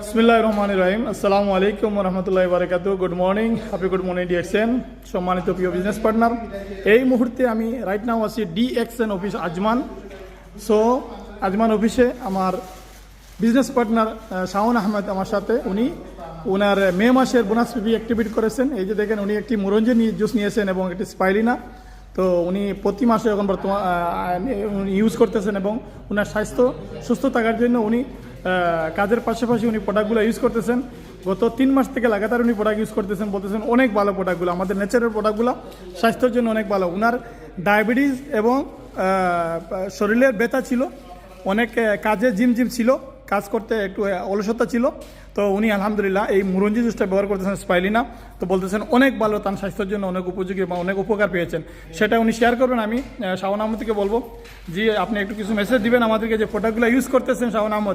বিসমিল্লাহির রহমানির রহিম। আসসালামু আলাইকুম ওয়া রাহমাতুল্লাহি ওয়া বারাকাতুহু। Good morning, happy good morning DXN. সম্মানিত প্রিয় বিজনেস পার্টনার, এই মুহূর্তে আমি রাইট নাও আছি DXN office Ajman. So Ajman অফিসে আমার বিজনেস পার্টনার শাওন আহমেদ আমার সাথে, উনি ওনার মে মাসের বোনাস পিপি অ্যাক্টিভেট করেছেন। এই যে দেখেন, উনি একটি মুরঞ্জি জুস নিয়েছেন এবং একটি স্পাইলিনা। তো উনি প্রতি মাসে এখন বর্তমান ইউজ করতেছেন এবং ওনার স্বাস্থ্য সুস্থ থাকার জন্য উনি কাজের পাশাপাশি উনি প্রোডাক্টগুলো ইউজ করতেছেন। গত 3 মাস থেকে লাগাতার উনি প্রোডাক্ট ইউজ করতেছেন, বলতেছেন অনেক ভালো প্রোডাক্টগুলো, আমাদের ন্যাচারাল প্রোডাক্টগুলো স্বাস্থ্যের জন্য অনেক ভালো। ওনার ডায়াবেটিস এবং শরীরের ব্যথা ছিল, অনেক কাজে জিম ছিল, কাজ করতে একটু অলসতা ছিল। তো উনি আলহামদুলিল্লাহ এই মুরঞ্জি জুসটা ব্যবহার করতেছেন, স্পাইলিনা। তো বলতেছেন অনেক ভালো, তার স্বাস্থ্যের জন্য অনেক উপযোগী এবং অনেক উপকার পেয়েছেন। সেটা উনি শেয়ার করবেন। আমি শাওন আহমদকে বলবো, জি আপনি একটু কিছু মেসেজ দিবেন আমাদেরকে, যে প্রোডাক্টগুলো ইউজ করতেছেন শাওন আহমদ।